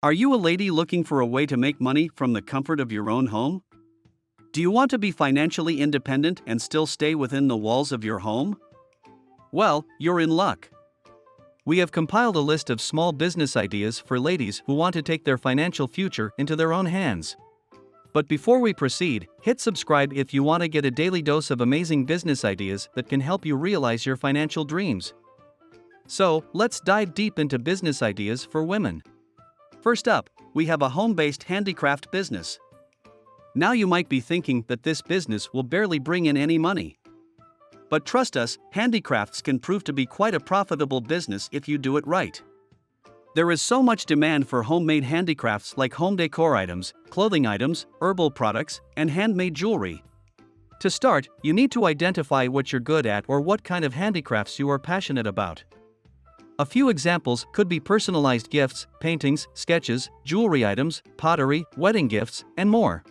Are you a lady looking for a way to make money from the comfort of your own home? Do you want to be financially independent and still stay within the walls of your home? Well, you're in luck. We have compiled a list of small business ideas for ladies who want to take their financial future into their own hands. But before we proceed, hit subscribe if you want to get a daily dose of amazing business ideas that can help you realize your financial dreams. So, let's dive deep into business ideas for women. First up, we have a home-based handicraft business. Now you might be thinking that this business will barely bring in any money. But trust us, handicrafts can prove to be quite a profitable business if you do it right. There is so much demand for homemade handicrafts like home decor items, clothing items, herbal products, and handmade jewelry. To start, you need to identify what you're good at or what kind of handicrafts you are passionate about. A few examples could be personalized gifts, paintings, sketches, jewelry items, pottery, wedding gifts, and more.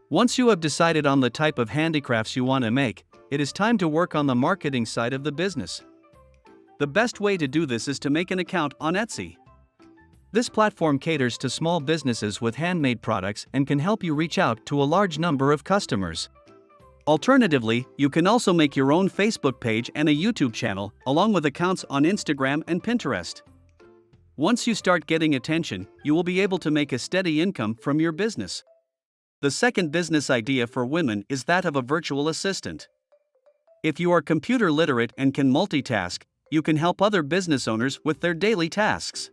Once you have decided on the type of handicrafts you want to make, it is time to work on the marketing side of the business. The best way to do this is to make an account on Etsy. This platform caters to small businesses with handmade products and can help you reach out to a large number of customers. Alternatively, you can also make your own Facebook page and a YouTube channel, along with accounts on Instagram and Pinterest. Once you start getting attention, you will be able to make a steady income from your business. The second business idea for women is that of a virtual assistant. If you are computer literate and can multitask, you can help other business owners with their daily tasks.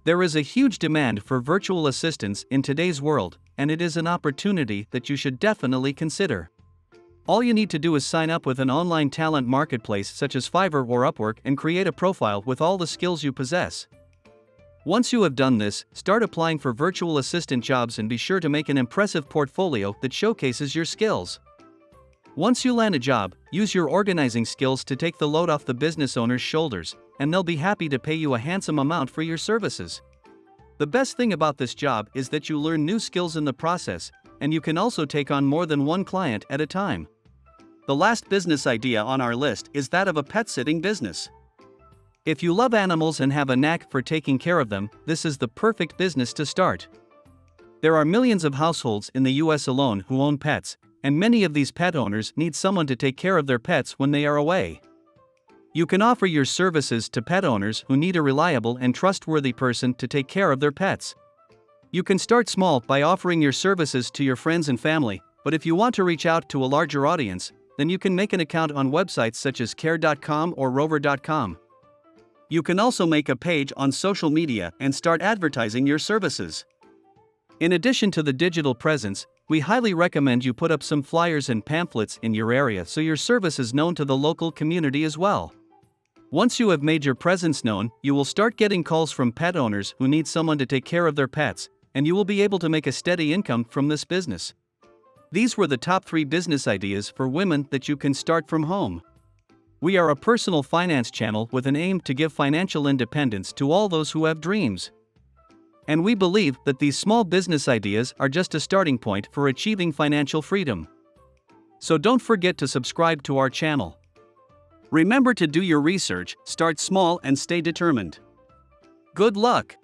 There is a huge demand for virtual assistants in today's world, and it is an opportunity that you should definitely consider. All you need to do is sign up with an online talent marketplace such as Fiverr or Upwork and create a profile with all the skills you possess. Once you have done this, start applying for virtual assistant jobs and be sure to make an impressive portfolio that showcases your skills. Once you land a job, use your organizing skills to take the load off the business owner's shoulders, and they'll be happy to pay you a handsome amount for your services. The best thing about this job is that you learn new skills in the process, and you can also take on more than one client at a time. The last business idea on our list is that of a pet sitting business. If you love animals and have a knack for taking care of them, this is the perfect business to start. There are millions of households in the US alone who own pets, and many of these pet owners need someone to take care of their pets when they are away. You can offer your services to pet owners who need a reliable and trustworthy person to take care of their pets. You can start small by offering your services to your friends and family, but if you want to reach out to a larger audience, then you can make an account on websites such as care.com or rover.com. You can also make a page on social media and start advertising your services. In addition to the digital presence, we highly recommend you put up some flyers and pamphlets in your area so your service is known to the local community as well. Once you have made your presence known, you will start getting calls from pet owners who need someone to take care of their pets, and you will be able to make a steady income from this business. These were the top 3 business ideas for women that you can start from home. We are a personal finance channel with an aim to give financial independence to all those who have dreams. And we believe that these small business ideas are just a starting point for achieving financial freedom. So don't forget to subscribe to our channel. Remember to do your research, start small and stay determined. Good luck!